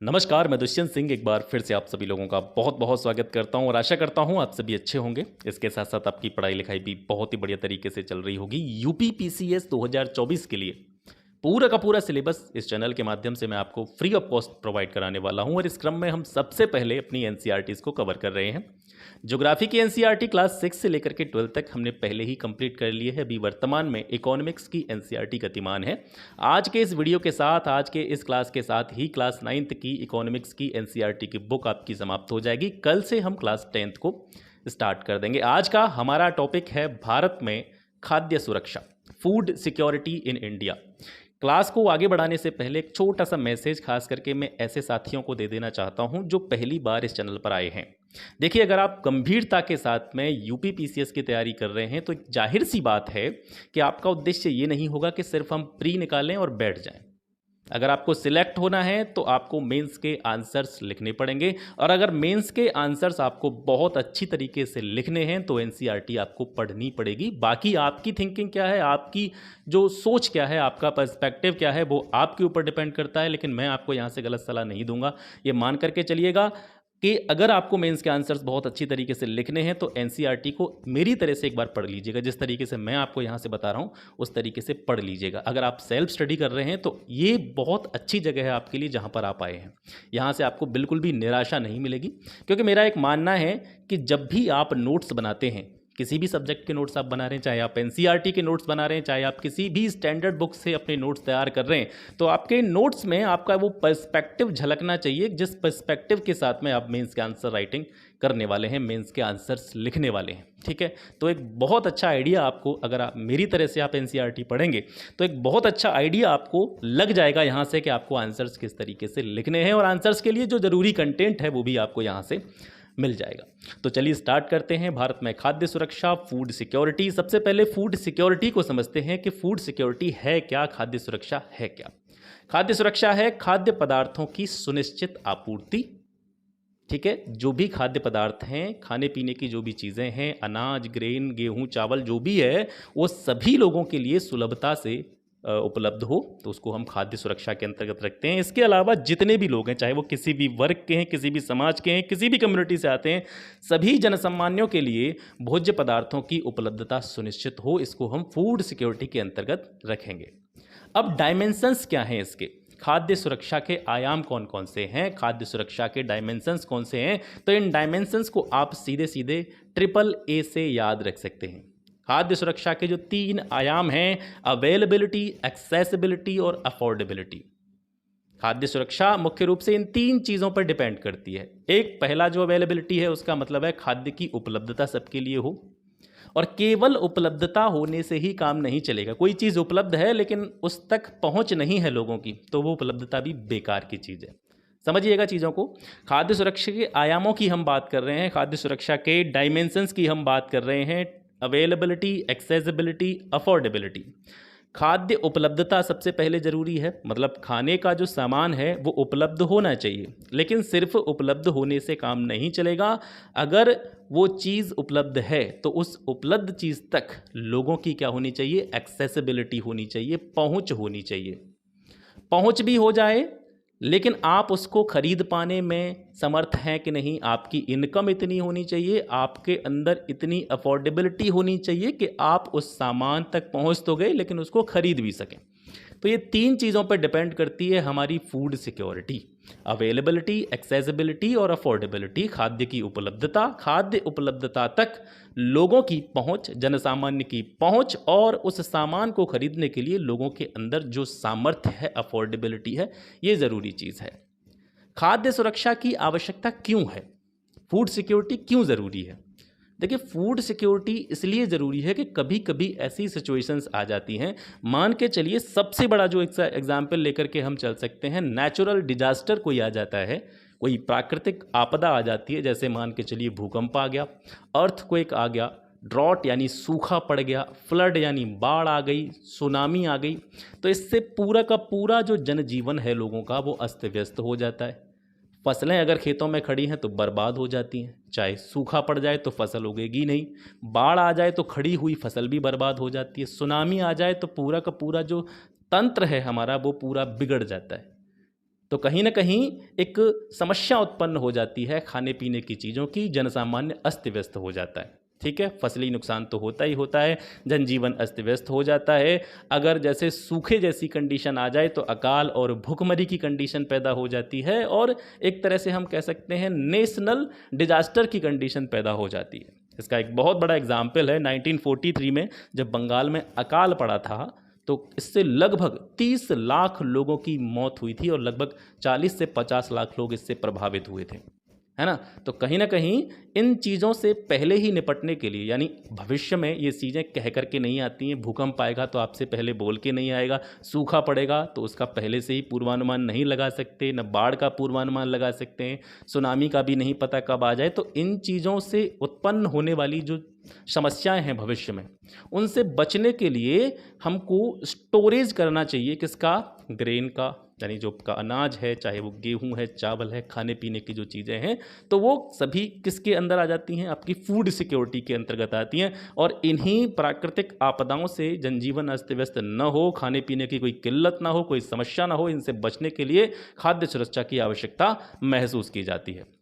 नमस्कार, मैं दुष्यंत सिंह एक बार फिर से आप सभी लोगों का बहुत बहुत स्वागत करता हूं और आशा करता हूं आप सभी अच्छे होंगे। इसके साथ साथ आपकी पढ़ाई लिखाई भी बहुत ही बढ़िया तरीके से चल रही होगी। यूपी पीसीएस 2024 के लिए पूरा का पूरा सिलेबस इस चैनल के माध्यम से मैं आपको फ्री ऑफ कॉस्ट प्रोवाइड कराने वाला हूं और इस क्रम में हम सबसे पहले अपनी एनसीईआरटीज़ को कवर कर रहे हैं। ज्योग्राफी की एनसीईआरटी क्लास 6 से लेकर के 12 तक हमने पहले ही कंप्लीट कर लिए है। अभी वर्तमान में इकोनॉमिक्स की एनसीईआरटी गतिमान है। आज के इस वीडियो के साथ, आज के इस क्लास के साथ ही क्लास 9th की इकोनॉमिक्स की एनसीईआरटी की बुक आपकी समाप्त हो जाएगी। कल से हम क्लास 10th को स्टार्ट कर देंगे। आज का हमारा टॉपिक है भारत में खाद्य सुरक्षा, food security in India. Class को आगे बढ़ाने से पहले एक छोटा सा मैसेज खास करके मैं ऐसे साथियों को दे देना चाहता हूं जो पहली बार इस चैनल पर आए हैं। देखिए, अगर आप गंभीरता के साथ में यूपी पीसीएस की तैयारी कर रहे हैं तो एक जाहिर सी बात है कि आपका उद्देश्य ये नहीं होगा कि सिर्फ हम प्री निकालें और बैठ जाएं। अगर आपको सिलेक्ट होना है तो आपको मेंस के आंसर्स लिखने पड़ेंगे और अगर मेंस के आंसर्स आपको बहुत अच्छी तरीके से लिखने हैं तो एनसीईआरटी आपको पढ़नी पड़ेगी। बाकी आपकी थिंकिंग क्या है, आपकी जो सोच क्या है, आपका पर्सपेक्टिव क्या है, वो आपके ऊपर डिपेंड करता है। लेकिन मैं आपको यहाँ से गलत सलाह नहीं दूंगा। ये मान करके चलिएगा कि अगर आपको मेंस के आंसर्स बहुत अच्छी तरीके से लिखने हैं तो एनसीईआरटी को मेरी तरह से एक बार पढ़ लीजिएगा। जिस तरीके से मैं आपको यहाँ से बता रहा हूँ उस तरीके से पढ़ लीजिएगा। अगर आप सेल्फ स्टडी कर रहे हैं तो ये बहुत अच्छी जगह है आपके लिए जहाँ पर आप आए हैं। यहाँ से आपको बिल्कुल भी निराशा नहीं मिलेगी, क्योंकि मेरा एक मानना है कि जब भी आप नोट्स बनाते हैं, किसी भी सब्जेक्ट के नोट्स आप बना रहे हैं, चाहे आप एनसीईआरटी के नोट्स बना रहे हैं, चाहे आप किसी भी स्टैंडर्ड बुक से अपने नोट्स तैयार कर रहे हैं, तो आपके नोट्स में आपका वो पर्सपेक्टिव झलकना चाहिए जिस पर्सपेक्टिव के साथ में आप मेंस के आंसर राइटिंग करने वाले हैं, मेंस के आंसर्स लिखने वाले हैं। ठीक है, तो एक बहुत अच्छा आइडिया आपको, अगर आप मेरी तरह से आप एनसीईआरटी पढ़ेंगे तो एक बहुत अच्छा आइडिया आपको लग जाएगा यहाँ से कि आपको आंसर्स किस तरीके से लिखने हैं और आंसर्स के लिए जो ज़रूरी कंटेंट है वो भी आपको यहाँ से मिल जाएगा। तो चलिए स्टार्ट करते हैं। भारत में खाद्य सुरक्षा, फूड सिक्योरिटी। सबसे पहले फूड सिक्योरिटी को समझते हैं कि फूड सिक्योरिटी है क्या, खाद्य सुरक्षा है क्या। खाद्य सुरक्षा है खाद्य पदार्थों की सुनिश्चित आपूर्ति। ठीक है, जो भी खाद्य पदार्थ हैं, खाने पीने की जो भी चीज़ें हैं, अनाज, ग्रेन, गेहूं, चावल जो भी है, वो सभी लोगों के लिए सुलभता से उपलब्ध हो, तो उसको हम खाद्य सुरक्षा के अंतर्गत रखते हैं। इसके अलावा जितने भी लोग हैं, चाहे वो किसी भी वर्ग के हैं, किसी भी समाज के हैं, किसी भी कम्युनिटी से आते हैं, सभी जनसामान्यों के लिए भोज्य पदार्थों की उपलब्धता सुनिश्चित हो, इसको हम फूड सिक्योरिटी के अंतर्गत रखेंगे। अब डायमेंशंस क्या हैं इसके, खाद्य सुरक्षा के आयाम कौन कौन से हैं, खाद्य सुरक्षा के डायमेंशंस कौन से हैं, तो इन डायमेंशंस को आप सीधे सीधे AAA से याद रख सकते हैं। खाद्य सुरक्षा के जो 3 आयाम हैं, अवेलेबिलिटी, एक्सेसिबिलिटी और अफोर्डेबिलिटी। खाद्य सुरक्षा मुख्य रूप से इन 3 चीज़ों पर डिपेंड करती है। एक, पहला जो अवेलेबिलिटी है उसका मतलब है खाद्य की उपलब्धता सबके लिए हो, और केवल उपलब्धता होने से ही काम नहीं चलेगा। कोई चीज़ उपलब्ध है लेकिन उस तक पहुंच नहीं है लोगों की, तो वो उपलब्धता भी बेकार की चीज़ है। समझिएगा चीज़ों को। खाद्य सुरक्षा के आयामों की हम बात कर रहे हैं, खाद्य सुरक्षा के डायमेंशंस की हम बात कर रहे हैं, अवेलेबिलिटी, एक्सेसिबिलिटी, अफोर्डेबिलिटी। खाद्य उपलब्धता सबसे पहले ज़रूरी है, मतलब खाने का जो सामान है वो उपलब्ध होना चाहिए, लेकिन सिर्फ उपलब्ध होने से काम नहीं चलेगा। अगर वो चीज़ उपलब्ध है तो उस उपलब्ध चीज़ तक लोगों की क्या होनी चाहिए, एक्सेसिबिलिटी होनी चाहिए, पहुंच होनी चाहिए। पहुंच भी हो जाए लेकिन आप उसको खरीद पाने में समर्थ हैं कि नहीं, आपकी इनकम इतनी होनी चाहिए, आपके अंदर इतनी अफोर्डेबिलिटी होनी चाहिए कि आप उस सामान तक पहुंच तो गए लेकिन उसको खरीद भी सकें। तो ये 3 चीज़ों पर डिपेंड करती है हमारी फूड सिक्योरिटी, अवेलेबिलिटी, एक्सेसिबिलिटी और अफोर्डेबिलिटी। खाद्य की उपलब्धता, खाद्य उपलब्धता तक लोगों की पहुंच, जनसामान्य की पहुंच, और उस सामान को खरीदने के लिए लोगों के अंदर जो सामर्थ्य है, अफोर्डेबिलिटी है, ये ज़रूरी चीज़ है। खाद्य सुरक्षा की आवश्यकता क्यों है, फूड सिक्योरिटी क्यों ज़रूरी है? देखिए, फूड सिक्योरिटी इसलिए ज़रूरी है कि कभी कभी ऐसी सिचुएशंस आ जाती हैं। मान के चलिए, सबसे बड़ा जो एग्जाम्पल लेकर के हम चल सकते हैं, नेचुरल डिजास्टर कोई आ जाता है, कोई प्राकृतिक आपदा आ जाती है, जैसे मान के चलिए भूकंप आ गया, अर्थक्वेक आ गया, ड्रॉट यानी सूखा पड़ गया, फ्लड यानी बाढ़ आ गई, सुनामी आ गई। तो इससे पूरा का पूरा जो जनजीवन है लोगों का वो अस्त व्यस्त हो जाता है। फसलें अगर खेतों में खड़ी हैं तो बर्बाद हो जाती हैं, चाहे सूखा पड़ जाए तो फसल उगेगी नहीं, बाढ़ आ जाए तो खड़ी हुई फसल भी बर्बाद हो जाती है, सुनामी आ जाए तो पूरा का पूरा जो तंत्र है हमारा वो पूरा बिगड़ जाता है। तो कहीं न कहीं एक समस्या उत्पन्न हो जाती है खाने पीने की चीज़ों की, जनसामान्य अस्त-व्यस्त हो जाता है, ठीक है? फसली नुकसान तो होता ही होता है, जनजीवन अस्त-व्यस्त हो जाता है। अगर जैसे सूखे जैसी कंडीशन आ जाए तो अकाल और भूखमरी की कंडीशन पैदा हो जाती है और एक तरह से हम कह सकते हैं नेशनल डिज़ास्टर की कंडीशन पैदा हो जाती है। इसका एक बहुत बड़ा एग्ज़ाम्पल है 1943 में जब बंगाल में अकाल पड़ा था, तो इससे लगभग 30 लाख लोगों की मौत हुई थी और लगभग 40 से 50 लाख लोग इससे प्रभावित हुए थे, है ना? तो कहीं न कहीं इन चीज़ों से पहले ही निपटने के लिए, यानी भविष्य में ये चीज़ें कह कर के नहीं आती हैं, भूकंप आएगा तो आपसे पहले बोल के नहीं आएगा, सूखा पड़ेगा तो उसका पहले से ही पूर्वानुमान नहीं लगा सकते, न बाढ़ का पूर्वानुमान लगा सकते हैं, सुनामी का भी नहीं पता कब आ जाए। तो इन चीज़ों से उत्पन्न होने वाली जो समस्याएँ हैं भविष्य में, उनसे बचने के लिए हमको स्टोरेज करना चाहिए किसका? ग्रेन का, यानी जो आपका अनाज है, चाहे वो गेहूँ है, चावल है, खाने-पीने की जो चीज़ें हैं, तो वो सभी किसके अंदर आ जाती हैं? आपकी फूड सिक्योरिटी के अंतर्गत आती हैं और इन्हीं प्राकृतिक आपदाओं से जनजीवन अस्त-व्यस्त न हो, खाने-पीने की कोई किल्लत ना हो, कोई समस्या ना हो, इनसे बचने के लिए खाद्य सुरक्षा की आवश्यकता महसूस की जाती है।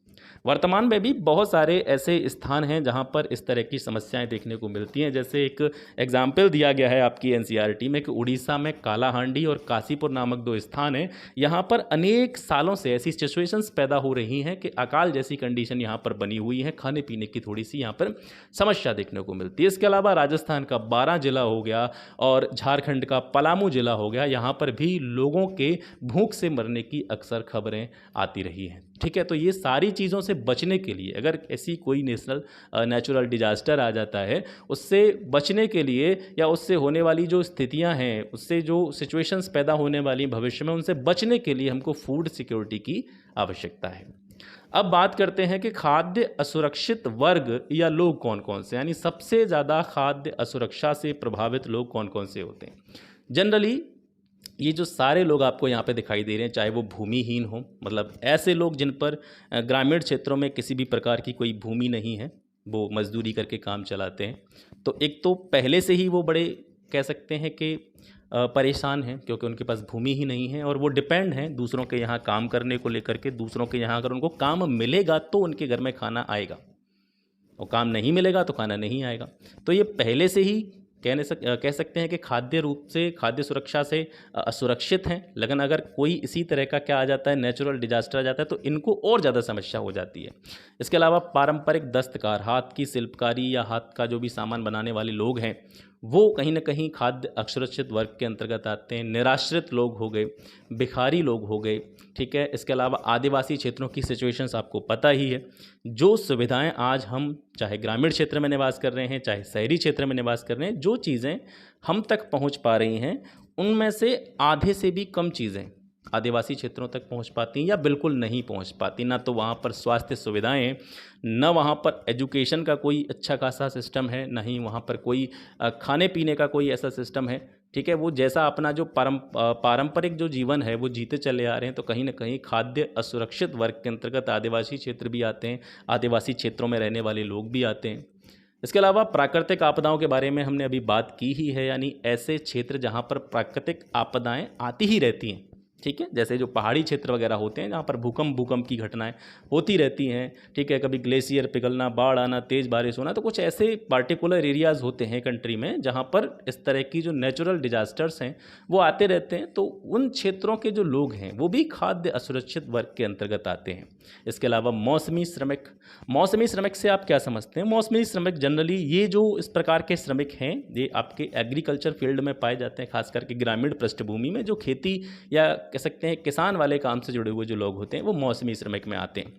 वर्तमान में भी बहुत सारे ऐसे स्थान हैं जहाँ पर इस तरह की समस्याएं देखने को मिलती हैं। जैसे एक एग्जाम्पल दिया गया है आपकी एनसीईआरटी में कि उड़ीसा में कालाहांडी और काशीपुर नामक 2 स्थान हैं। यहाँ पर अनेक सालों से ऐसी सिचुएशंस पैदा हो रही हैं कि अकाल जैसी कंडीशन यहाँ पर बनी हुई है, खाने पीने की थोड़ी सी यहाँ पर समस्या देखने को मिलती है। इसके अलावा राजस्थान का 12 जिला हो गया और झारखंड का पलामू जिला हो गया, यहाँ पर भी लोगों के भूख से मरने की अक्सर खबरें आती रही हैं। ठीक है, तो ये सारी चीज़ों से बचने के लिए अगर ऐसी कोई नेचुरल डिजास्टर आ जाता है, उससे बचने के लिए या उससे होने वाली जो स्थितियां हैं, उससे जो सिचुएशंस पैदा होने वाली भविष्य में, उनसे बचने के लिए हमको फूड सिक्योरिटी की आवश्यकता है। अब बात करते हैं कि खाद्य असुरक्षित वर्ग या लोग कौन कौन से, यानी सबसे ज़्यादा खाद्य असुरक्षा से प्रभावित लोग कौन कौन से होते हैं। जनरली ये जो सारे लोग आपको यहाँ पे दिखाई दे रहे हैं, चाहे वो भूमिहीन हो, मतलब ऐसे लोग जिन पर ग्रामीण क्षेत्रों में किसी भी प्रकार की कोई भूमि नहीं है, वो मजदूरी करके काम चलाते हैं। तो एक तो पहले से ही वो बड़े कह सकते हैं कि परेशान हैं, क्योंकि उनके पास भूमि ही नहीं है और वो डिपेंड हैं दूसरों के यहाँ काम करने को लेकर के। दूसरों के यहाँ अगर उनको काम मिलेगा तो उनके घर में खाना आएगा, और काम नहीं मिलेगा तो खाना नहीं आएगा। तो ये पहले से ही कह सकते हैं कि खाद्य रूप से, खाद्य सुरक्षा से असुरक्षित हैं। लेकिन अगर कोई इसी तरह का क्या आ जाता है, नेचुरल डिजास्टर आ जाता है, तो इनको और ज़्यादा समस्या हो जाती है। इसके अलावा पारंपरिक दस्तकार, हाथ की शिल्पकारी या हाथ का जो भी सामान बनाने वाले लोग हैं, वो कहीं ना कहीं खाद्य असुरक्षित वर्ग के अंतर्गत आते हैं। निराश्रित लोग हो गए, भिखारी लोग हो गए, ठीक है। इसके अलावा आदिवासी क्षेत्रों की सिचुएशंस आपको पता ही है। जो सुविधाएं आज हम चाहे ग्रामीण क्षेत्र में निवास कर रहे हैं, चाहे शहरी क्षेत्र में निवास कर रहे हैं, जो चीज़ें हम तक पहुंच पा रही हैं, उनमें से आधे से भी कम चीज़ें आदिवासी क्षेत्रों तक पहुंच पाती हैं या बिल्कुल नहीं पहुंच पाती। ना तो वहाँ पर स्वास्थ्य सुविधाएं हैं, न वहाँ पर एजुकेशन का कोई अच्छा खासा सिस्टम है, ना ही वहाँ पर कोई खाने पीने का कोई ऐसा सिस्टम है। ठीक है, वो जैसा अपना जो पारंपरिक जो जीवन है वो जीते चले आ रहे हैं। तो कहीं ना कहीं खाद्य असुरक्षित वर्ग के अंतर्गत आदिवासी क्षेत्र भी आते हैं, आदिवासी क्षेत्रों में रहने वाले लोग भी आते हैं। इसके अलावा प्राकृतिक आपदाओं के बारे में हमने अभी बात की ही है, यानी ऐसे क्षेत्र जहाँ पर प्राकृतिक आपदाएं आती ही रहती हैं। ठीक है, जैसे जो पहाड़ी क्षेत्र वगैरह होते हैं जहाँ पर भूकंप की घटनाएं होती रहती हैं। ठीक है, कभी ग्लेशियर पिघलना, बाढ़ आना, तेज़ बारिश होना, तो कुछ ऐसे पार्टिकुलर एरियाज़ होते हैं कंट्री में जहाँ पर इस तरह की जो नेचुरल डिजास्टर्स हैं वो आते रहते हैं। तो उन क्षेत्रों के जो लोग हैं वो भी खाद्य असुरक्षित वर्ग के अंतर्गत आते हैं। इसके अलावा मौसमी श्रमिक से आप क्या समझते हैं? मौसमी श्रमिक जनरली ये जो इस प्रकार के श्रमिक हैं, ये आपके एग्रीकल्चर फील्ड में पाए जाते हैं, खास करके ग्रामीण पृष्ठभूमि में, जो खेती या कह सकते हैं किसान वाले काम से जुड़े हुए जो लोग होते हैं वो मौसमी श्रमिक में आते हैं।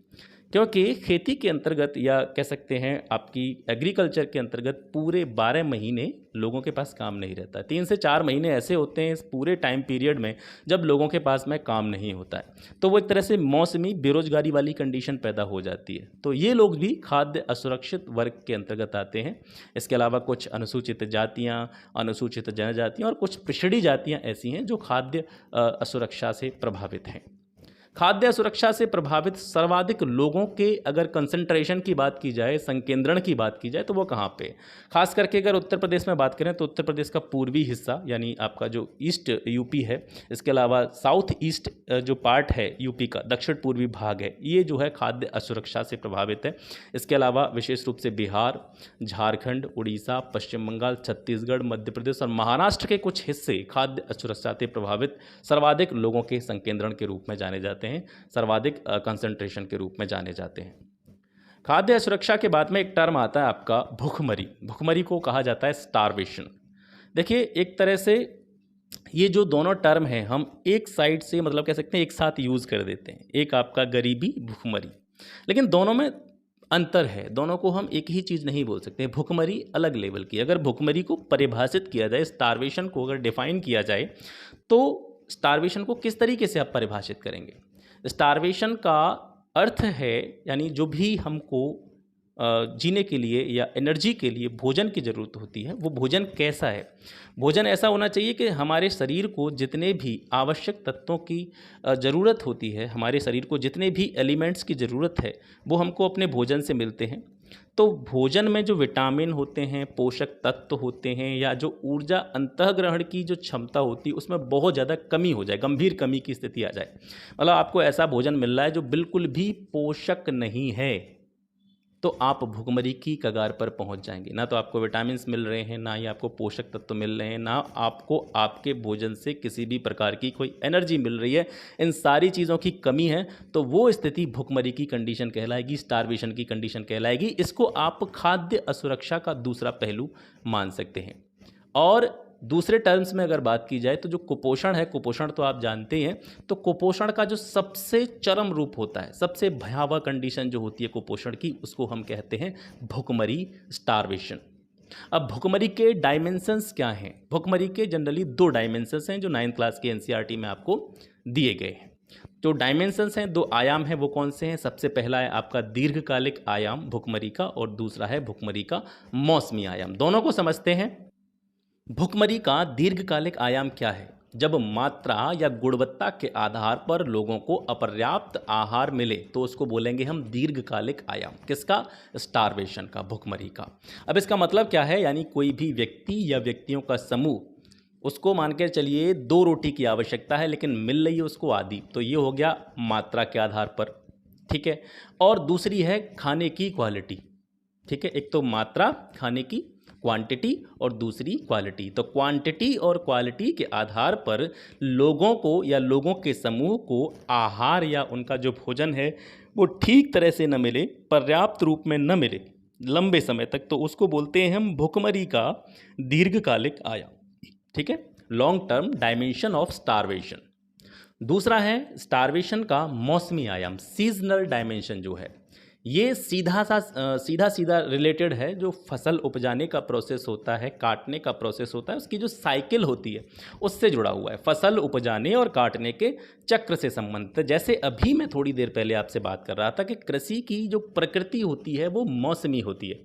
क्योंकि खेती के अंतर्गत या कह सकते हैं आपकी एग्रीकल्चर के अंतर्गत पूरे 12 महीने लोगों के पास काम नहीं रहता है। 3 से 4 महीने ऐसे होते हैं इस पूरे टाइम पीरियड में जब लोगों के पास में काम नहीं होता है। तो वो एक तरह से मौसमी बेरोजगारी वाली कंडीशन पैदा हो जाती है। तो ये लोग भी खाद्य असुरक्षित वर्ग के अंतर्गत आते हैं। इसके अलावा कुछ अनुसूचित जातियाँ, अनुसूचित जनजातियाँ और कुछ पिछड़ी जातियाँ ऐसी हैं जो खाद्य असुरक्षा से प्रभावित हैं। खाद्य सुरक्षा से प्रभावित सर्वाधिक लोगों के अगर कंसंट्रेशन की बात की जाए, संकेंद्रण की बात की जाए, तो वो कहाँ पे? खास करके अगर उत्तर प्रदेश में बात करें तो उत्तर प्रदेश का पूर्वी हिस्सा यानी आपका जो ईस्ट यूपी है, इसके अलावा साउथ ईस्ट जो पार्ट है यूपी का, दक्षिण पूर्वी भाग है, ये जो है खाद्य असुरक्षा से प्रभावित है। इसके अलावा विशेष रूप से बिहार, झारखंड, उड़ीसा, पश्चिम बंगाल, छत्तीसगढ़, मध्य प्रदेश और महाराष्ट्र के कुछ हिस्से खाद्य असुरक्षा से प्रभावित सर्वाधिक लोगों के संकेंद्रण के रूप में जाने जाते हैं, सर्वाधिक कंसंट्रेशन के रूप में जाने जाते हैं। खाद्य सुरक्षा के बाद में एक टर्म आता है आपका भूखमरी। भूखमरी को कहा जाता है स्टारवेशन। देखिए, एक तरह से ये जो दोनों टर्म हैं हम एक साइड से मतलब कह सकते हैं एक साथ यूज़ कर देते हैं, एक आपका गरीबी, भूखमरी, लेकिन दोनों में अंतर है, दोनों को हम एक ही चीज़ नहीं बोल सकते। भूखमरी अलग लेवल की, अगर भूखमरी को परिभाषित किया जाए, स्टारवेशन को अगर डिफाइन किया जाए, तो स्टारवेशन को किस तरीके से आप परिभाषित करेंगे? स्टारवेशन का अर्थ है यानी जो भी हमको जीने के लिए या एनर्जी के लिए भोजन की ज़रूरत होती है, वो भोजन कैसा है? भोजन ऐसा होना चाहिए कि हमारे शरीर को जितने भी आवश्यक तत्वों की ज़रूरत होती है, हमारे शरीर को जितने भी एलिमेंट्स की ज़रूरत है, वो हमको अपने भोजन से मिलते हैं। तो भोजन में जो विटामिन होते हैं, पोषक तत्व होते हैं, या जो ऊर्जा अंतःग्रहण की जो क्षमता होती है, उसमें बहुत ज़्यादा कमी हो जाए, गंभीर कमी की स्थिति आ जाए, मतलब आपको ऐसा भोजन मिल रहा है जो बिल्कुल भी पोषक नहीं है, तो आप भुखमरी की कगार पर पहुंच जाएंगे। ना तो आपको विटामिन्स मिल रहे हैं, ना ही आपको पोषक तत्व मिल रहे हैं, ना आपको आपके भोजन से किसी भी प्रकार की कोई एनर्जी मिल रही है, इन सारी चीज़ों की कमी है, तो वो स्थिति भुखमरी की कंडीशन कहलाएगी, स्टारवेशन की कंडीशन कहलाएगी। इसको आप खाद्य असुरक्षा का दूसरा पहलू मान सकते हैं। और दूसरे टर्म्स में अगर बात की जाए तो जो कुपोषण है, कुपोषण तो आप जानते हैं, तो कुपोषण का जो सबसे चरम रूप होता है, सबसे भयावह कंडीशन जो होती है कुपोषण की, उसको हम कहते हैं भुखमरी, स्टारवेशन। अब भुखमरी के डायमेंशंस क्या हैं? भुखमरी के जनरली 2 डायमेंशंस हैं जो 9th क्लास के एनसीईआरटी में आपको दिए गए हैं। जो डायमेंशंस हैं, 2 आयाम हैं, वो कौन से हैं? सबसे पहला है आपका दीर्घकालिक आयाम भुखमरी का, और दूसरा है भुखमरी का मौसमी आयाम। दोनों को समझते हैं। भुखमरी का दीर्घकालिक आयाम क्या है? जब मात्रा या गुणवत्ता के आधार पर लोगों को अपर्याप्त आहार मिले तो उसको बोलेंगे हम दीर्घकालिक आयाम। किसका? स्टारवेशन का, भुखमरी का। अब इसका मतलब क्या है? यानी कोई भी व्यक्ति या व्यक्तियों का समूह, उसको मान के चलिए 2 रोटी की आवश्यकता है लेकिन मिल रही है उसको आधी, तो ये हो गया मात्रा के आधार पर, ठीक है। और दूसरी है खाने की क्वालिटी, ठीक है। एक तो मात्रा, खाने की क्वांटिटी, और दूसरी क्वालिटी। तो क्वांटिटी और क्वालिटी के आधार पर लोगों को या लोगों के समूह को आहार या उनका जो भोजन है वो ठीक तरह से न मिले, पर्याप्त रूप में न मिले लंबे समय तक, तो उसको बोलते हैं हम भुखमरी का दीर्घकालिक आयाम, ठीक है, long term dimension of starvation. दूसरा है स्टारवेशन का मौसमी आयाम, सीजनल डायमेंशन जो है, ये सीधा रिलेटेड है जो फसल उपजाने का प्रोसेस होता है, काटने का प्रोसेस होता है, उसकी जो साइकिल होती है उससे जुड़ा हुआ है। फसल उपजाने और काटने के चक्र से संबंधित है। जैसे अभी मैं थोड़ी देर पहले आपसे बात कर रहा था कि कृषि की जो प्रकृति होती है वो मौसमी होती है।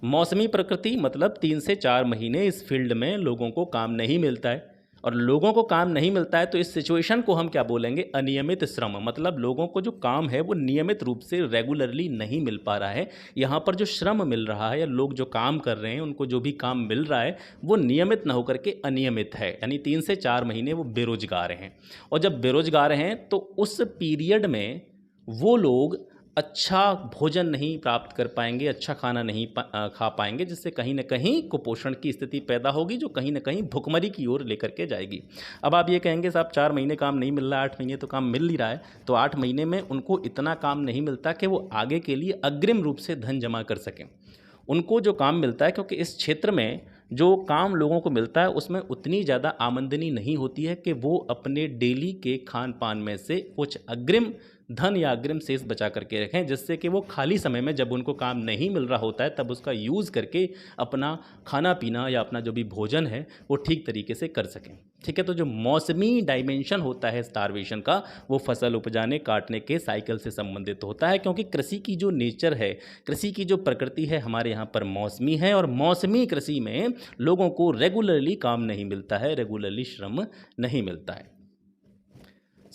मौसमी प्रकृति मतलब 3 से 4 महीने इस फील्ड में लोगों को काम नहीं मिलता है, और लोगों को काम नहीं मिलता है तो इस सिचुएशन को हम क्या बोलेंगे? अनियमित श्रम। मतलब लोगों को जो काम है वो नियमित रूप से रेगुलरली नहीं मिल पा रहा है। यहाँ पर जो श्रम मिल रहा है या लोग जो काम कर रहे हैं उनको जो भी काम मिल रहा है वो नियमित ना होकर के अनियमित है, यानी 3 से 4 महीने वो बेरोजगार हैं। और जब बेरोजगार हैं तो उस पीरियड में वो लोग अच्छा भोजन नहीं प्राप्त कर पाएंगे, अच्छा खाना नहीं खा पाएंगे, जिससे कहीं ना कहीं कुपोषण की स्थिति पैदा होगी, जो कहीं ना कहीं भुखमरी की ओर लेकर के जाएगी। अब आप ये कहेंगे साहब 4 महीने काम नहीं मिल रहा है, 8 महीने तो काम मिल ही रहा है, तो 8 महीने में उनको इतना काम नहीं मिलता कि वो आगे के लिए अग्रिम रूप से धन जमा कर सकें। उनको जो काम मिलता है, क्योंकि इस क्षेत्र में जो काम लोगों को मिलता है उसमें उतनी ज़्यादा आमदनी नहीं होती है कि वो अपने डेली के खान पान में से कुछ अग्रिम धन या अग्रिम शेष बचा करके रखें, जिससे कि वो खाली समय में जब उनको काम नहीं मिल रहा होता है तब उसका यूज़ करके अपना खाना पीना या अपना जो भी भोजन है वो ठीक तरीके से कर सकें, ठीक है। तो जो मौसमी डायमेंशन होता है स्टारवेशन का, वो फसल उपजाने काटने के साइकिल से संबंधित होता है, क्योंकि कृषि की जो नेचर है, कृषि की जो प्रकृति है हमारे यहाँ पर मौसमी है, और मौसमी कृषि में लोगों को रेगुलरली काम नहीं मिलता है, रेगुलरली श्रम नहीं मिलता है।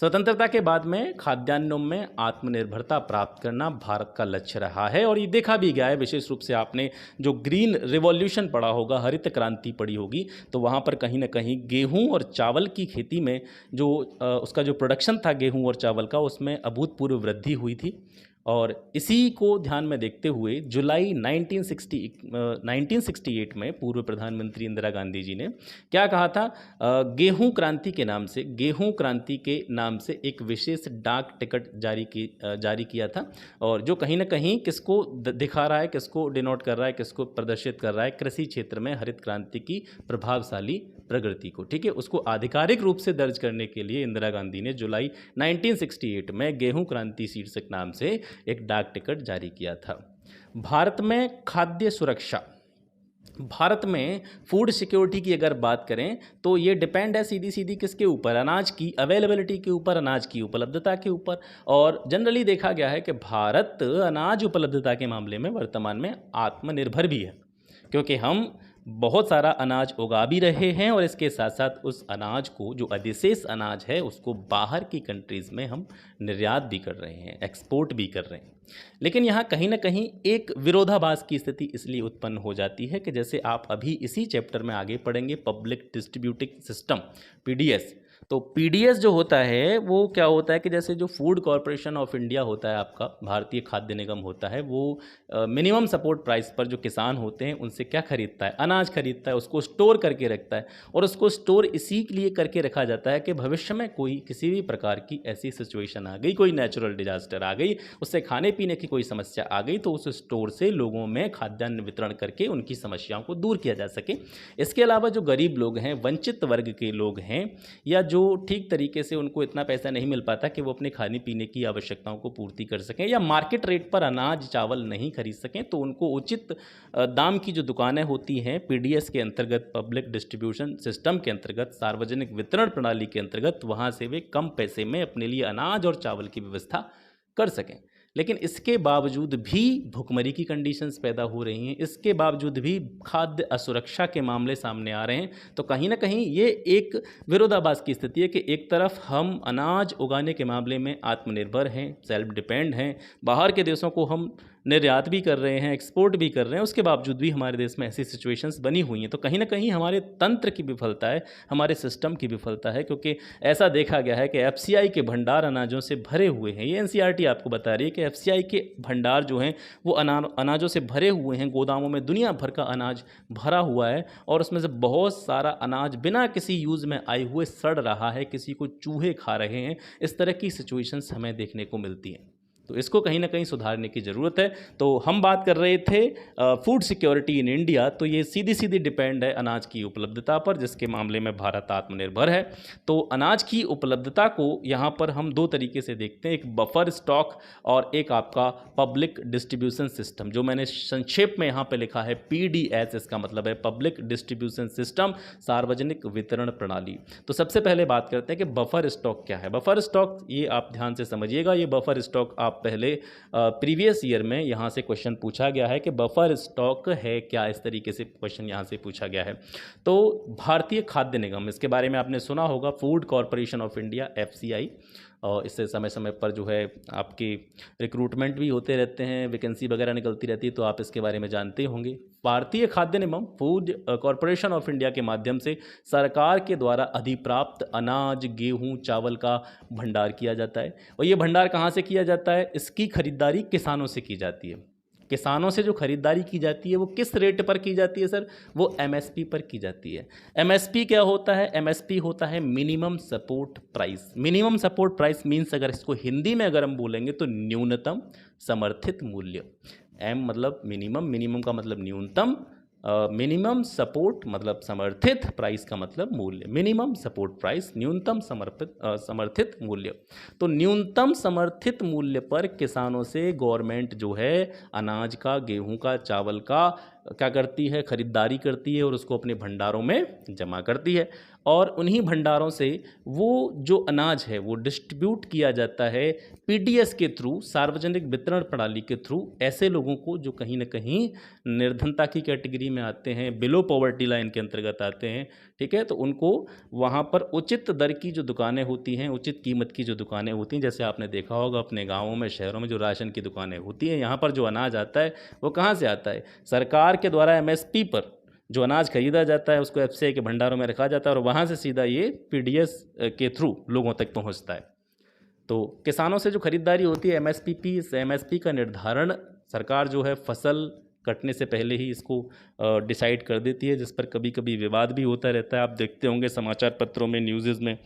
स्वतंत्रता के बाद में खाद्यान्नों में आत्मनिर्भरता प्राप्त करना भारत का लक्ष्य रहा है और ये देखा भी गया है। विशेष रूप से आपने जो ग्रीन रिवॉल्यूशन पढ़ा होगा, हरित क्रांति पढ़ी होगी, तो वहाँ पर कहीं ना कहीं गेहूं और चावल की खेती में जो उसका जो प्रोडक्शन था गेहूं और चावल का, उसमें अभूतपूर्व वृद्धि हुई थी। और इसी को ध्यान में देखते हुए जुलाई 1968 में पूर्व प्रधानमंत्री इंदिरा गांधी जी ने क्या कहा था, गेहूं क्रांति के नाम से एक विशेष डाक टिकट जारी किया था। और जो कहीं ना कहीं किसको दिखा रहा है, किसको डिनोट कर रहा है, किसको प्रदर्शित कर रहा है, कृषि क्षेत्र में हरित क्रांति की प्रभावशाली प्रगति को, ठीक है, उसको आधिकारिक रूप से दर्ज करने के लिए इंदिरा गांधी ने जुलाई 1968 में गेहूं क्रांति शीर्षक नाम से एक डाक टिकट जारी किया था। भारत में खाद्य सुरक्षा, भारत में फूड सिक्योरिटी की अगर बात करें तो ये डिपेंड है सीधी सीधी किसके ऊपर, अनाज की अवेलेबिलिटी के ऊपर, अनाज की उपलब्धता के ऊपर। और जनरली देखा गया है कि भारत अनाज उपलब्धता के मामले में वर्तमान में आत्मनिर्भर भी है, क्योंकि हम बहुत सारा अनाज उगा भी रहे हैं और इसके साथ साथ उस अनाज को, जो अधिशेष अनाज है, उसको बाहर की कंट्रीज़ में हम निर्यात भी कर रहे हैं, एक्सपोर्ट भी कर रहे हैं। लेकिन यहाँ कहीं ना कहीं एक विरोधाभास की स्थिति इसलिए उत्पन्न हो जाती है कि जैसे आप अभी इसी चैप्टर में आगे पढ़ेंगे, पब्लिक डिस्ट्रीब्यूटिंग सिस्टम, पीडीएस। तो पीडीएस जो होता है वो क्या होता है कि जैसे जो फूड कॉरपोरेशन ऑफ इंडिया होता है, आपका भारतीय खाद्य निगम होता है, वो मिनिमम सपोर्ट प्राइस पर जो किसान होते हैं उनसे क्या खरीदता है, अनाज खरीदता है, उसको स्टोर करके रखता है। और उसको स्टोर इसी के लिए करके रखा जाता है कि भविष्य में कोई किसी भी प्रकार की ऐसी सिचुएशन आ गई, कोई नेचुरल डिजास्टर आ गई, उससे खाने पीने की कोई समस्या आ गई, तो उस स्टोर से लोगों में खाद्यान्न वितरण करके उनकी समस्याओं को दूर किया जा सके। इसके अलावा जो गरीब लोग हैं, वंचित वर्ग के लोग हैं, या जो ठीक तरीके से उनको इतना पैसा नहीं मिल पाता कि वो अपने खाने पीने की आवश्यकताओं को पूर्ति कर सकें, या मार्केट रेट पर अनाज चावल नहीं खरीद सकें, तो उनको उचित दाम की जो दुकानें होती हैं पीडीएस के अंतर्गत, पब्लिक डिस्ट्रीब्यूशन सिस्टम के अंतर्गत, सार्वजनिक वितरण प्रणाली के अंतर्गत, वहाँ से वे कम पैसे में अपने लिए अनाज और चावल की व्यवस्था कर सकें। लेकिन इसके बावजूद भी भुखमरी की कंडीशंस पैदा हो रही हैं, इसके बावजूद भी खाद्य असुरक्षा के मामले सामने आ रहे हैं। तो कहीं ना कहीं ये एक विरोधाभास की स्थिति है कि एक तरफ हम अनाज उगाने के मामले में आत्मनिर्भर हैं, सेल्फ डिपेंड हैं, बाहर के देशों को हम निर्यात भी कर रहे हैं, एक्सपोर्ट भी कर रहे हैं, उसके बावजूद भी हमारे देश में ऐसी सिचुएशंस बनी हुई हैं। तो कहीं ना कहीं हमारे तंत्र की विफलता है, हमारे सिस्टम की विफलता है, क्योंकि ऐसा देखा गया है कि एफसीआई के भंडार अनाजों से भरे हुए हैं। ये एनसीईआरटी आपको बता रही है कि एफसीआई के भंडार जो हैं वो अनाजों से भरे हुए हैं, गोदामों में दुनिया भर का अनाज भरा हुआ है, और उसमें से बहुत सारा अनाज बिना किसी यूज़ में आए हुए सड़ रहा है, किसी को चूहे खा रहे हैं। इस तरह की सिचुएशंस हमें देखने को मिलती हैं। तो इसको कहीं ना कहीं सुधारने की ज़रूरत है। तो हम बात कर रहे थे फूड सिक्योरिटी इन इंडिया, तो ये सीधी सीधी डिपेंड है अनाज की उपलब्धता पर, जिसके मामले में भारत आत्मनिर्भर है। तो अनाज की उपलब्धता को यहाँ पर हम दो तरीके से देखते हैं, एक बफर स्टॉक और एक आपका पब्लिक डिस्ट्रीब्यूशन सिस्टम, जो मैंने संक्षेप में यहाँ पर लिखा है पीडीएस। इसका मतलब है पब्लिक डिस्ट्रीब्यूशन सिस्टम, सार्वजनिक वितरण प्रणाली। तो सबसे पहले बात करते हैं कि बफर स्टॉक क्या है। बफर स्टॉक, ये आप ध्यान से समझिएगा, ये बफर स्टॉक आप पहले प्रीवियस ईयर में यहाँ से क्वेश्चन पूछा गया है कि बफर स्टॉक है क्या, इस तरीके से क्वेश्चन यहाँ से पूछा गया है। तो भारतीय खाद्य निगम, इसके बारे में आपने सुना होगा, food corporation of India, FCI, और इससे समय समय पर जो है आपके रिक्रूटमेंट भी होते रहते हैं, वैकेंसी वगैरह निकलती रहती है, तो आप इसके बारे में जानते होंगे। भारतीय खाद्य निगम, फूड कॉरपोरेशन ऑफ इंडिया के माध्यम से सरकार के द्वारा अधिप्राप्त अनाज, गेहूं, चावल का भंडार किया जाता है। और ये भंडार कहाँ से किया जाता है? इसकी खरीदारी किसानों से की जाती है। किसानों से जो खरीदारी की जाती है वो किस रेट पर की जाती है सर? वो एमएसपी पर की जाती है। एमएसपी क्या होता है? एमएसपी होता है minimum support price. Minimum support price means, अगर इसको हिंदी में अगर हम बोलेंगे तो न्यूनतम समर्थित मूल्य। एम मतलब मिनिमम, मिनिमम का मतलब न्यूनतम, मिनिमम सपोर्ट मतलब समर्थित, प्राइस का मतलब मूल्य। मिनिमम सपोर्ट प्राइस, न्यूनतम समर्थित मूल्य। तो न्यूनतम समर्थित मूल्य पर किसानों से गवर्नमेंट जो है अनाज का, गेहूं का, चावल का क्या करती है? खरीदारी करती है और उसको अपने भंडारों में जमा करती है। और उन्हीं भंडारों से वो जो अनाज है वो डिस्ट्रीब्यूट किया जाता है पीडीएस के थ्रू, सार्वजनिक वितरण प्रणाली के थ्रू, ऐसे लोगों को जो कहीं ना कहीं निर्धनता की कैटेगरी में आते हैं, बिलो पॉवर्टी लाइन के अंतर्गत आते हैं। ठीक है, तो उनको वहाँ पर उचित दर की जो दुकानें होती हैं, उचित कीमत की जो दुकानें होती हैं, जैसे आपने देखा होगा अपने गाँवों में, शहरों में जो राशन की दुकानें होती हैं, यहाँ पर जो अनाज आता है वो कहाँ से आता है? सरकार के द्वारा एमएसपी पर जो अनाज खरीदा जाता है उसको एफसीआई के भंडारों में रखा जाता है और वहाँ से सीधा ये पीडीएस के थ्रू लोगों तक पहुँचता है। तो किसानों से जो खरीदारी होती है एमएसपी का निर्धारण सरकार जो है फसल कटने से पहले ही इसको डिसाइड कर देती है, जिस पर कभी कभी विवाद भी होता रहता है। आप देखते होंगे समाचार पत्रों में, न्यूज़ में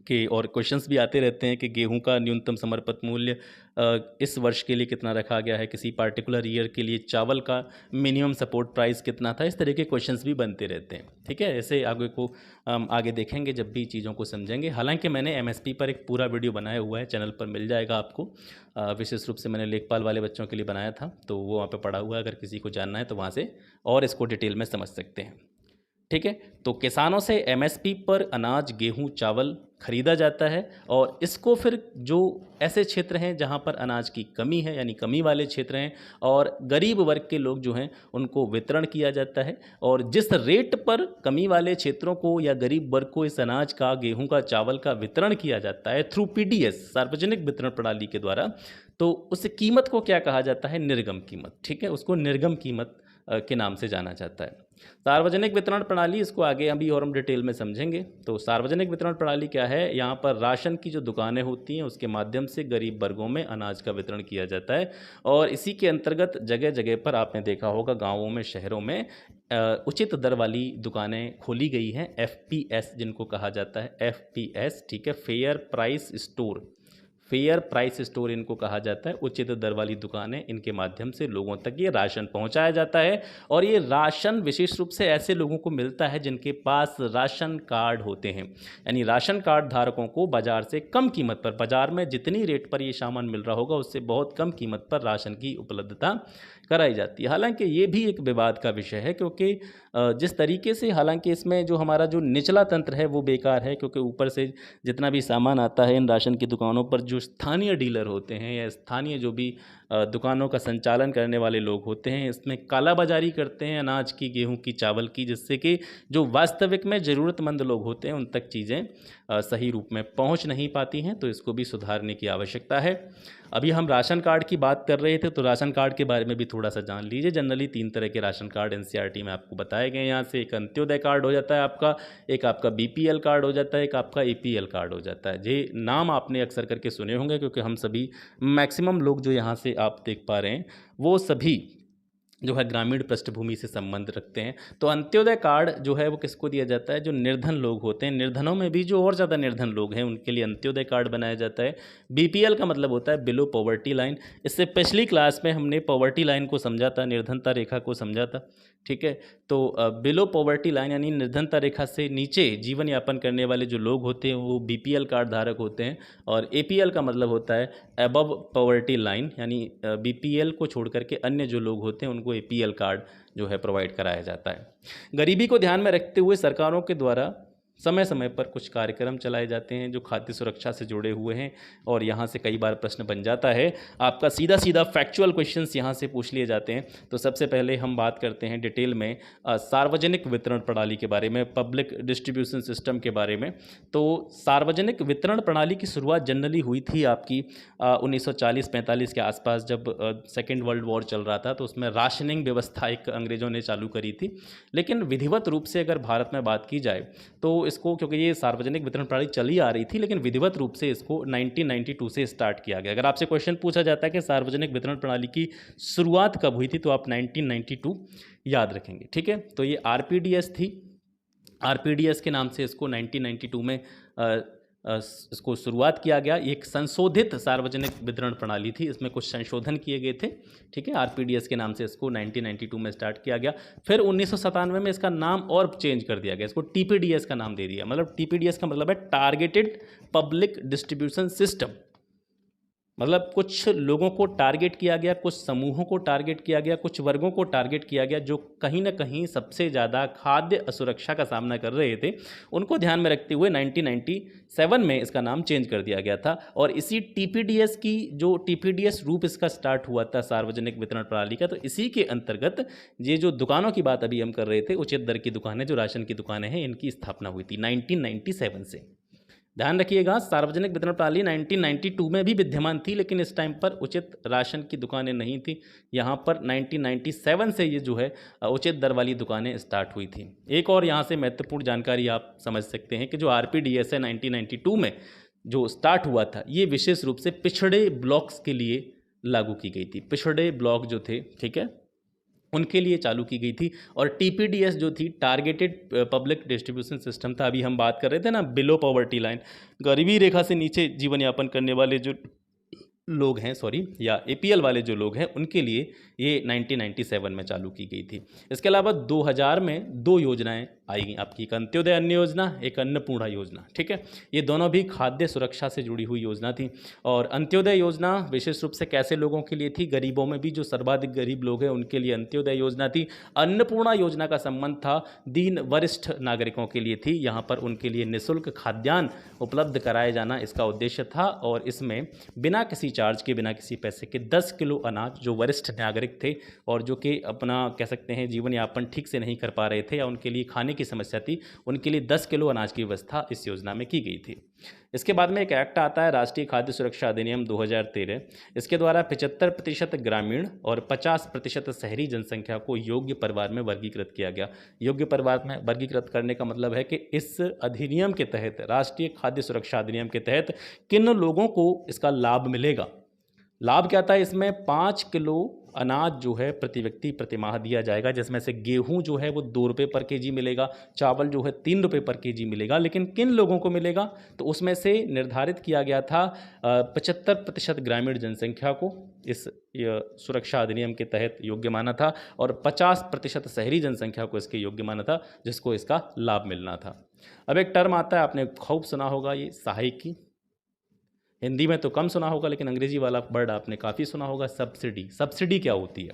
कि और क्वेश्चंस भी आते रहते हैं कि गेहूं का न्यूनतम समर्पित मूल्य इस वर्ष के लिए कितना रखा गया है, किसी पार्टिकुलर ईयर के लिए चावल का मिनिमम सपोर्ट प्राइस कितना था। इस तरह के क्वेश्चंस भी बनते रहते हैं। ठीक है, ऐसे आगे को आगे देखेंगे जब भी चीज़ों को समझेंगे। हालांकि मैंने एमएसपी पर एक पूरा वीडियो बनाया हुआ है, चैनल पर मिल जाएगा आपको। विशेष रूप से मैंने लेखपाल वाले बच्चों के लिए बनाया था, तो वो वहाँ पर पड़ा हुआ है, अगर किसी को जानना है तो वहाँ से और इसको डिटेल में समझ सकते हैं। ठीक है, तो किसानों से एमएसपी पर अनाज, गेहूं, चावल खरीदा जाता है और इसको फिर जो ऐसे क्षेत्र हैं जहां पर अनाज की कमी है, यानी कमी वाले क्षेत्र हैं और गरीब वर्ग के लोग जो हैं उनको वितरण किया जाता है। और जिस रेट पर कमी वाले क्षेत्रों को या गरीब वर्ग को इस अनाज का, गेहूं का, चावल का वितरण किया जाता है थ्रू पीडीएस, सार्वजनिक वितरण प्रणाली के द्वारा, तो उस कीमत को क्या कहा जाता है? निर्गम कीमत। ठीक है, उसको निर्गम कीमत के नाम से जाना जाता है। सार्वजनिक वितरण प्रणाली, इसको आगे अभी और हम डिटेल में समझेंगे। तो सार्वजनिक वितरण प्रणाली क्या है? यहाँ पर राशन की जो दुकानें होती हैं उसके माध्यम से गरीब वर्गों में अनाज का वितरण किया जाता है और इसी के अंतर्गत जगह जगह पर आपने देखा होगा गांवों में, शहरों में उचित दर वाली दुकानें खोली गई हैं, एफपीएस जिनको कहा जाता है, एफपीएस। ठीक है, fair price store, fair price store इनको कहा जाता है। उचित दर वाली दुकानें, इनके माध्यम से लोगों तक ये राशन पहुंचाया जाता है और ये राशन विशेष रूप से ऐसे लोगों को मिलता है जिनके पास राशन कार्ड होते हैं, यानी राशन कार्ड धारकों को बाजार से कम कीमत पर, बाजार में जितनी रेट पर ये सामान मिल रहा होगा उससे बहुत कम कीमत पर राशन की उपलब्धता कराई जाती है। हालांकि ये भी एक विवाद का विषय है, क्योंकि जिस तरीके से, हालांकि इसमें जो हमारा जो निचला तंत्र है वो बेकार है, क्योंकि ऊपर से जितना भी सामान आता है इन राशन की दुकानों पर, जो स्थानीय डीलर होते हैं या स्थानीय जो भी दुकानों का संचालन करने वाले लोग होते हैं, इसमें कालाबाजारी करते हैं अनाज की, गेहूं की, चावल की, जिससे कि जो वास्तविक में ज़रूरतमंद लोग होते हैं उन तक चीज़ें सही रूप में पहुंच नहीं पाती हैं। तो इसको भी सुधारने की आवश्यकता है। अभी हम राशन कार्ड की बात कर रहे थे, तो राशन कार्ड के बारे में भी थोड़ा सा जान लीजिए। जनरली 3 तरह के राशन कार्ड एनसीईआरटी में आपको बताए गए। यहाँ से एक अंत्योदय कार्ड हो जाता है आपका, एक आपका बीपीएल कार्ड हो जाता है, एक आपका एपीएल कार्ड हो जाता है। ये नाम आपने अक्सर करके सुने होंगे, क्योंकि हम सभी, मैक्सिमम लोग जो यहाँ से आप देख पा रहे हैं वो सभी जो है ग्रामीण पृष्ठभूमि से संबंध रखते हैं। तो अंत्योदय कार्ड जो है वो किसको दिया जाता है? जो निर्धन लोग होते हैं, निर्धनों में भी जो और ज़्यादा निर्धन लोग हैं उनके लिए अंत्योदय कार्ड बनाया जाता है। बीपीएल का मतलब होता है बिलो पॉवर्टी लाइन। इससे पिछली क्लास में हमने पॉवर्टी लाइन को समझा था, निर्धनता रेखा को समझा था। ठीक है, तो बिलो पॉवर्टी लाइन यानी निर्धनता रेखा से नीचे जीवन यापन करने वाले जो लोग होते हैं वो बीपीएल कार्ड धारक होते हैं। और एपीएल का मतलब होता है अबव पॉवर्टी लाइन, यानी बीपीएल को छोड़ करके अन्य जो लोग होते हैं उनको एपीएल कार्ड जो है प्रोवाइड कराया जाता है। गरीबी को ध्यान में रखते हुए सरकारों के द्वारा समय समय पर कुछ कार्यक्रम चलाए जाते हैं जो खाद्य सुरक्षा से जुड़े हुए हैं। और यहाँ से कई बार प्रश्न बन जाता है आपका, सीधा सीधा फैक्चुअल क्वेश्चंस यहाँ से पूछ लिए जाते हैं। तो सबसे पहले हम बात करते हैं डिटेल में सार्वजनिक वितरण प्रणाली के बारे में, पब्लिक डिस्ट्रीब्यूशन सिस्टम के बारे में। तो सार्वजनिक वितरण प्रणाली की शुरुआत जनरली हुई थी आपकी 1940-45 के आसपास, जब सेकेंड वर्ल्ड वॉर चल रहा था। तो उसमें राशनिंग व्यवस्था एक अंग्रेज़ों ने चालू करी थी। लेकिन विधिवत रूप से अगर भारत में बात की जाए तो इसको, क्योंकि ये सार्वजनिक वितरण प्रणाली चली आ रही थी, लेकिन विधिवत रूप से इसको 1992 से स्टार्ट किया गया। अगर आपसे क्वेश्चन पूछा जाता है कि सार्वजनिक वितरण प्रणाली की शुरुआत कब हुई थी, तो आप 1992 याद रखेंगे। ठीक है, तो ये आरपीडीएस थी। आरपीडीएस के नाम से इसको 1992 में इसको शुरुआत किया गया। एक संशोधित सार्वजनिक वितरण प्रणाली थी, इसमें कुछ संशोधन किए गए थे। ठीक है, आरपीडीएस के नाम से इसको 1992 में स्टार्ट किया गया। फिर 1997 में इसका नाम और चेंज कर दिया गया, इसको टीपीडीएस का नाम दे दिया। मतलब टीपीडीएस का मतलब है टारगेटेड पब्लिक डिस्ट्रीब्यूशन सिस्टम। मतलब कुछ लोगों को टारगेट किया गया, कुछ समूहों को टारगेट किया गया, कुछ वर्गों को टारगेट किया गया जो कहीं ना कहीं सबसे ज़्यादा खाद्य असुरक्षा का सामना कर रहे थे। उनको ध्यान में रखते हुए 1997 में इसका नाम चेंज कर दिया गया था। और इसी टीपीडीएस की जो टीपीडीएस रूप इसका स्टार्ट हुआ था, सार्वजनिक वितरण प्रणाली का, तो इसी के अंतर्गत ये जो दुकानों की बात अभी हम कर रहे थे, उचित दर की दुकानें, जो राशन की दुकानें हैं, इनकी स्थापना हुई थी 1997 से। ध्यान रखिएगा, सार्वजनिक वितरण प्रणाली 1992 में भी विद्यमान थी, लेकिन इस टाइम पर उचित राशन की दुकानें नहीं थी। यहाँ पर 1997 से ये जो है उचित दर वाली दुकानें स्टार्ट हुई थी। एक और यहाँ से महत्वपूर्ण जानकारी आप समझ सकते हैं कि जो आरपीडीएस है 1992 में जो स्टार्ट हुआ था, ये विशेष रूप से पिछड़े ब्लॉक्स के लिए लागू की गई थी। पिछड़े ब्लॉक जो थे, ठीक है, उनके लिए चालू की गई थी। और टीपीडीएस जो थी, टारगेटेड पब्लिक डिस्ट्रीब्यूशन सिस्टम था। अभी हम बात कर रहे थे ना, बिलो पॉवर्टी लाइन, गरीबी रेखा से नीचे जीवन यापन करने वाले जो लोग हैं, या एपीएल वाले जो लोग हैं, उनके लिए ये 1997 में चालू की गई थी। इसके अलावा 2000 में दो योजनाएं आई आपकी, एक अंत्योदय अन्न योजना, एक अन्नपूर्णा योजना, ठीक है। ये दोनों भी खाद्य सुरक्षा से जुड़ी हुई योजना थी। और अंत्योदय योजना विशेष रूप से कैसे लोगों के लिए थी? गरीबों में भी जो सर्वाधिक गरीब लोग हैं उनके लिए अंत्योदय योजना थी। अन्नपूर्णा योजना का संबंध था दीन वरिष्ठ नागरिकों के लिए थी। यहाँ पर उनके लिए निःशुल्क खाद्यान्न उपलब्ध कराया जाना इसका उद्देश्य था। और इसमें बिना किसी चार्ज के, बिना किसी पैसे के 10 किलो अनाज जो वरिष्ठ नागरिक थे और जो कि अपना कह सकते हैं जीवन यापन ठीक से नहीं कर पा रहे थे या उनके लिए खाने की समस्या थी, उनके लिए 10 किलो अनाज की व्यवस्था इस योजना में की गई थी। इसके बाद में एक एक्ट आता है, राष्ट्रीय खाद्य सुरक्षा अधिनियम 2013। इसके द्वारा 75% ग्रामीण और 50% शहरी जनसंख्या को योग्य परिवार में वर्गीकृत किया गया। योग्य परिवार में वर्गीकृत करने का मतलब है कि इस अधिनियम के तहत, राष्ट्रीय खाद्य सुरक्षा अधिनियम के तहत किन लोगों को इसका लाभ मिलेगा। लाभ क्या था इसमें? 5 किलो अनाज जो है प्रति व्यक्ति प्रति माह दिया जाएगा, जिसमें से गेहूं जो है वो 2 रुपये पर केजी मिलेगा, चावल जो है 3 रुपये पर केजी मिलेगा। लेकिन किन लोगों को मिलेगा? तो उसमें से निर्धारित किया गया था 75% ग्रामीण जनसंख्या को इस सुरक्षा अधिनियम के तहत योग्य माना था और 50% शहरी जनसंख्या को इसके योग्य माना था, जिसको इसका लाभ मिलना था। अब एक टर्म आता है, आपने खूब सुना होगा, ये सहायकी। हिंदी में तो कम सुना होगा, लेकिन अंग्रेजी वाला वर्ड आपने काफ़ी सुना होगा, सब्सिडी। सब्सिडी क्या होती है?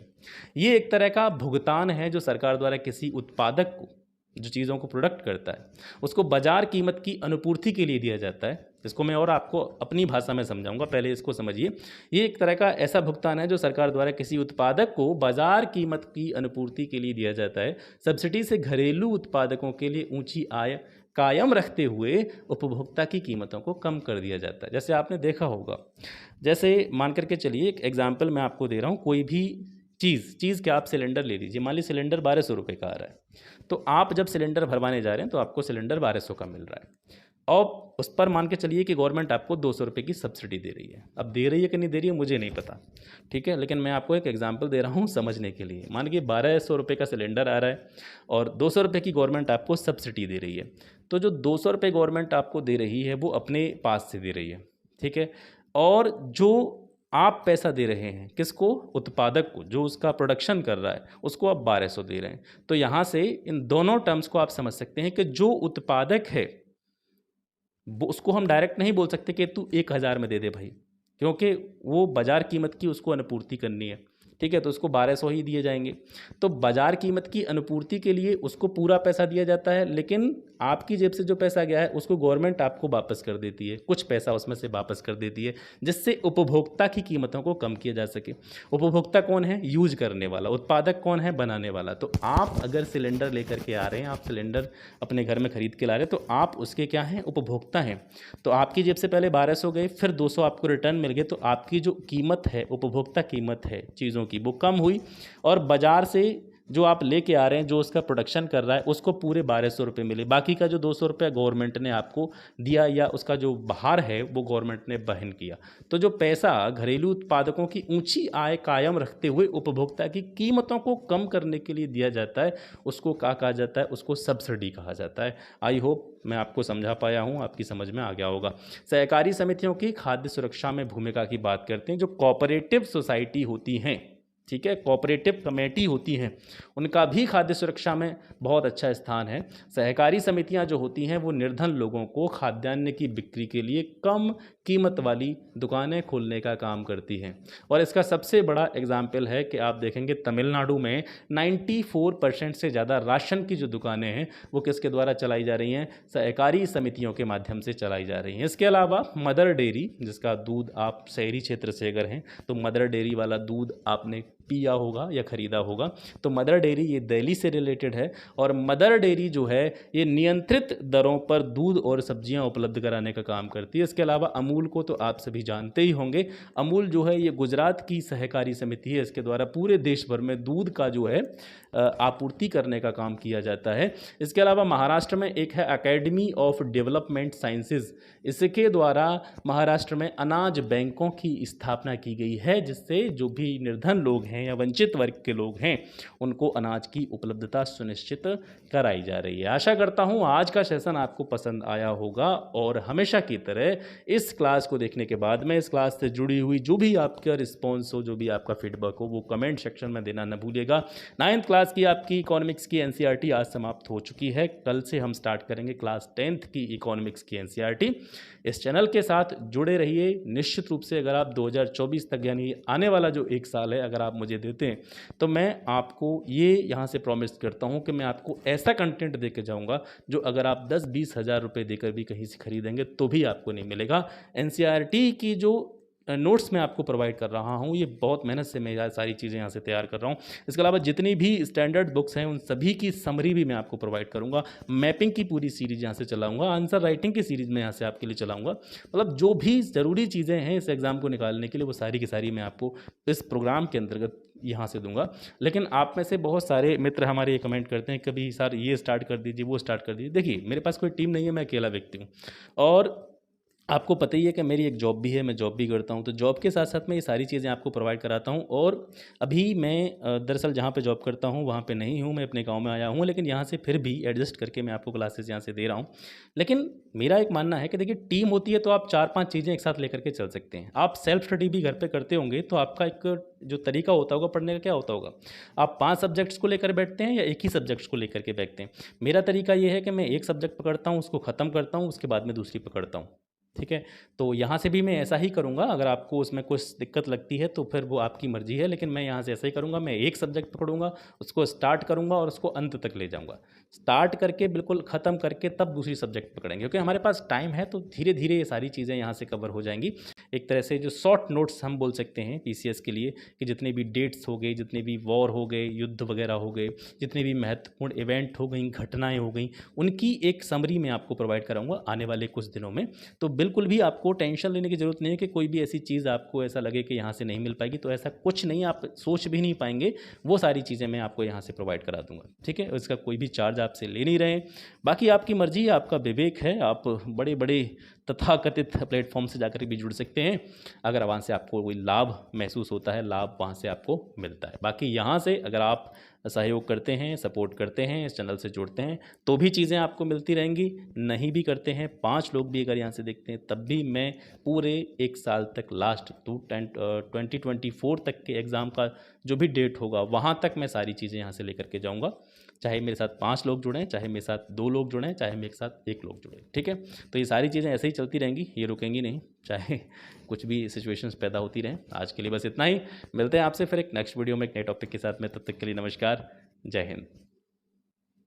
ये एक तरह का भुगतान है जो सरकार द्वारा किसी उत्पादक को, जो चीज़ों को प्रोडक्ट करता है, उसको बाजार कीमत की अनुपूर्ति के लिए दिया जाता है। इसको मैं और आपको अपनी भाषा में समझाऊंगा, पहले इसको समझिए। ये एक तरह का ऐसा भुगतान है जो सरकार द्वारा किसी उत्पादक को बाजार कीमत की अनुपूर्ति के लिए दिया जाता है। सब्सिडी से घरेलू उत्पादकों के लिए ऊंची आय कायम रखते हुए उपभोक्ता की कीमतों को कम कर दिया जाता है। जैसे आपने देखा होगा, जैसे मान करके चलिए, एक एग्जाम्पल मैं आपको दे रहा हूँ, कोई भी चीज़ क्या, आप सिलेंडर ले लीजिए। मान लीजिए सिलेंडर 1200 रुपये का आ रहा है, तो आप जब सिलेंडर भरवाने जा रहे हैं तो आपको सिलेंडर 1200 का मिल रहा है। और उस पर मान के चलिए कि गवर्नमेंट आपको 200 रुपये की सब्सिडी दे रही है। अब दे रही है कि नहीं दे रही है मुझे नहीं पता, ठीक है, लेकिन मैं आपको एक एग्जांपल दे रहा हूँ समझने के लिए। मान लीजिए 1200 रुपये का सिलेंडर आ रहा है और 200 रुपये की गवर्नमेंट आपको सब्सिडी दे रही है। तो जो 200 रुपये गवर्नमेंट आपको दे रही है वो अपने पास से दे रही है, ठीक है। और जो आप पैसा दे रहे हैं किसको? उत्पादक को, जो उसका प्रोडक्शन कर रहा है, उसको आप 1200 दे रहे हैं। तो यहाँ से इन दोनों टर्म्स को आप समझ सकते हैं कि जो उत्पादक है उसको हम डायरेक्ट नहीं बोल सकते कि तू 1000 में दे दे भाई, क्योंकि वो बाजार कीमत की उसको अनुपूर्ति करनी है, ठीक है, तो उसको 1200 ही दिए जाएंगे। तो बाजार कीमत की अनुपूर्ति के लिए उसको पूरा पैसा दिया जाता है, लेकिन आपकी जेब से जो पैसा गया है उसको गवर्नमेंट आपको वापस कर देती है, कुछ पैसा उसमें से वापस कर देती है, जिससे उपभोक्ता की कीमतों को कम किया जा सके। उपभोक्ता कौन है? यूज करने वाला। उत्पादक कौन है? बनाने वाला। तो आप अगर सिलेंडर लेकर के आ रहे हैं, आप सिलेंडर अपने घर में खरीद के ला रहे हैं, तो आप उसके क्या हैं? उपभोक्ता हैं। तो आपकी जेब से पहले 1200 गए, फिर 200 आपको रिटर्न मिल गए, तो आपकी जो कीमत है, उपभोक्ता कीमत है चीज़ों की, वो कम हुई। और बाजार से जो आप लेके आ रहे हैं, जो उसका प्रोडक्शन कर रहा है, उसको पूरे 1200 रुपये मिले। बाकी का जो 200 रुपये गवर्नमेंट ने आपको दिया या उसका जो बाहर है वो गवर्नमेंट ने वहन किया। तो जो पैसा घरेलू उत्पादकों की ऊंची आय कायम रखते हुए उपभोक्ता की कीमतों को कम करने के लिए दिया जाता है, उसको क्या कहा जाता है? उसको सब्सिडी कहा जाता है। आई होप मैं आपको समझा पाया हूँ, आपकी समझ में आ गया होगा। सहकारी समितियों की खाद्य सुरक्षा में भूमिका की बात करते हैं। जो कोऑपरेटिव सोसाइटी होती हैं, ठीक है, कोऑपरेटिव कमेटी होती हैं, उनका भी खाद्य सुरक्षा में बहुत अच्छा स्थान है। सहकारी समितियां जो होती हैं वो निर्धन लोगों को खाद्यान्न की बिक्री के लिए कम कीमत वाली दुकानें खोलने का काम करती हैं। और इसका सबसे बड़ा एग्जाम्पल है कि आप देखेंगे तमिलनाडु में 94% से ज़्यादा राशन की जो दुकानें हैं वो किसके द्वारा चलाई जा रही हैं, सहकारी समितियों के माध्यम से चलाई जा रही हैं। इसके अलावा मदर डेयरी, जिसका दूध आप शहरी क्षेत्र से अगर हैं तो मदर डेयरी वाला दूध आपने पिया होगा या ख़रीदा होगा, तो मदर डेयरी ये दिल्ली से रिलेटेड है। और मदर डेयरी जो है ये नियंत्रित दरों पर दूध और सब्जियां उपलब्ध कराने का काम करती है। इसके अलावा अमूल को तो आप सभी जानते ही होंगे। अमूल जो है ये गुजरात की सहकारी समिति है, इसके द्वारा पूरे देश भर में दूध का जो है आपूर्ति करने का काम किया जाता है। इसके अलावा महाराष्ट्र में एक है एकेडमी ऑफ डेवलपमेंट साइंसेज, इसके द्वारा महाराष्ट्र में अनाज बैंकों की स्थापना की गई है, जिससे जो भी निर्धन लोग हैं या वंचित वर्ग के लोग हैं उनको अनाज की उपलब्धता सुनिश्चित कराई जा रही है। आशा करता हूँ आज का सेशन आपको पसंद आया होगा और हमेशा की तरह इस क्लास को देखने के बाद में इस क्लास से जुड़ी हुई जो भी आपका रिस्पॉन्स हो, जो भी आपका फीडबैक हो, वो कमेंट सेक्शन में देना न भूलिएगा। 9th क्लास की आपकी इकोनॉमिक्स की एनसीईआरटी आज समाप्त हो चुकी है। कल से हम स्टार्ट करेंगे क्लास 10th की इकोनॉमिक्स की एनसीईआरटी। इस चैनल के साथ जुड़े रहिए। निश्चित रूप से अगर आप 2024 तक यानी आने वाला जो एक साल है अगर आप मुझे देते हैं तो मैं आपको ये यहाँ से प्रॉमिस करता हूँ कि मैं आपको ऐसा कंटेंट दे के जाऊँगा जो अगर आप 10-20 हज़ार रुपये देकर भी कहीं से खरीदेंगे तो भी आपको नहीं मिलेगा। एनसीईआरटी की जो नोट्स मैं आपको प्रोवाइड कर रहा हूँ ये बहुत मेहनत से मैं सारी चीज़ें यहाँ से तैयार कर रहा हूँ। इसके अलावा जितनी भी स्टैंडर्ड बुक्स हैं उन सभी की समरी भी मैं आपको प्रोवाइड करूँगा। मैपिंग की पूरी सीरीज यहाँ से चलाऊँगा, आंसर राइटिंग की सीरीज में यहाँ से आपके लिए चलाऊँगा। मतलब जो भी ज़रूरी चीज़ें हैं इस एग्ज़ाम को निकालने के लिए वो सारी की सारी मैं आपको इस प्रोग्राम के अंतर्गत यहाँ से दूंगा। लेकिन आप में से बहुत सारे मित्र हमारे ये कमेंट करते हैं कभी सर ये स्टार्ट कर दीजिए, वो स्टार्ट कर दीजिए। देखिए मेरे पास कोई टीम नहीं है, मैं अकेला व्यक्ति हूँ और आपको पता ही है कि मेरी एक जॉब भी है, मैं जॉब भी करता हूँ, तो जॉब के साथ साथ मैं ये सारी चीज़ें आपको प्रोवाइड कराता हूँ। और अभी मैं दरअसल जहाँ पे जॉब करता हूँ वहाँ पे नहीं हूँ, मैं अपने गांव में आया हूँ, लेकिन यहाँ से फिर भी एडजस्ट करके मैं आपको क्लासेस यहाँ से दे रहा हूँ। लेकिन मेरा एक मानना है कि देखिए टीम होती है तो आप 4-5 चीज़ें एक साथ लेकर के चल सकते हैं। आप सेल्फ स्टडी भी घर पर करते होंगे तो आपका एक जो तरीका होता होगा पढ़ने का क्या होता होगा, आप 5 सब्जेक्ट्स को लेकर बैठते हैं या एक ही सब्जेक्ट्स को लेकर के बैठते हैं। मेरा तरीका ये है कि मैं एक सब्जेक्ट पकड़ता हूँ, उसको ख़त्म करता हूँ, उसके बाद में दूसरी पकड़ता हूँ। ठीक है, तो यहाँ से भी मैं ऐसा ही करूँगा। अगर आपको उसमें कुछ दिक्कत लगती है तो फिर वो आपकी मर्ज़ी है, लेकिन मैं यहाँ से ऐसा ही करूँगा। मैं एक सब्जेक्ट पकड़ूँगा, उसको स्टार्ट करूँगा और उसको अंत तक ले जाऊँगा। स्टार्ट करके बिल्कुल ख़त्म करके तब दूसरी सब्जेक्ट पकड़ेंगे, क्योंकि हमारे पास टाइम है तो धीरे धीरे ये सारी चीज़ें यहाँ से कवर हो जाएंगी। एक तरह से जो शॉर्ट नोट्स हम बोल सकते हैं पीसीएस के लिए कि जितने भी डेट्स हो गए, जितने भी वॉर हो गए, युद्ध वगैरह हो गए, जितने भी महत्वपूर्ण इवेंट हो गई, घटनाएँ हो गई, उनकी एक समरी मैं आपको प्रोवाइड कराऊँगा आने वाले कुछ दिनों में। तो बिल्कुल भी आपको टेंशन लेने की ज़रूरत नहीं है कि कोई भी ऐसी चीज़ आपको ऐसा लगे कि यहाँ से नहीं मिल पाएगी, तो ऐसा कुछ नहीं, आप सोच भी नहीं पाएंगे। वो सारी चीज़ें मैं आपको यहाँ से प्रोवाइड करा दूंगा। ठीक है, इसका कोई भी चार्ज आपसे ले नहीं रहे। बाकी आपकी मर्जी, आपका विवेक है, आप बड़े बड़े तथाकथित प्लेटफॉर्म से जाकर भी जुड़ सकते हैं अगर वहाँ से आपको कोई लाभ महसूस होता है, लाभ वहाँ से आपको मिलता है। बाकी यहाँ से अगर आप सहयोग करते हैं, सपोर्ट करते हैं, इस चैनल से जुड़ते हैं तो भी चीज़ें आपको मिलती रहेंगी। नहीं भी करते हैं, 5 लोग भी अगर यहाँ से देखते हैं तब भी मैं पूरे 1 साल तक लास्ट 2024 तक के एग्ज़ाम का जो भी डेट होगा वहाँ तक मैं सारी चीज़ें यहाँ से लेकर के जाऊँगा। चाहे मेरे साथ 5 लोग जुड़ें, चाहे मेरे साथ 2 लोग जुड़ें, चाहे मेरे साथ 1 लोग जुड़े। ठीक है, तो ये सारी चीज़ें ऐसे ही चलती रहेंगी, ये रुकेंगी नहीं, चाहे कुछ भी सिचुएशंस पैदा होती रहें। आज के लिए बस इतना ही, मिलते हैं आपसे फिर एक नेक्स्ट वीडियो में एक नए टॉपिक के साथ में। तब तक के लिए नमस्कार, जय हिंद।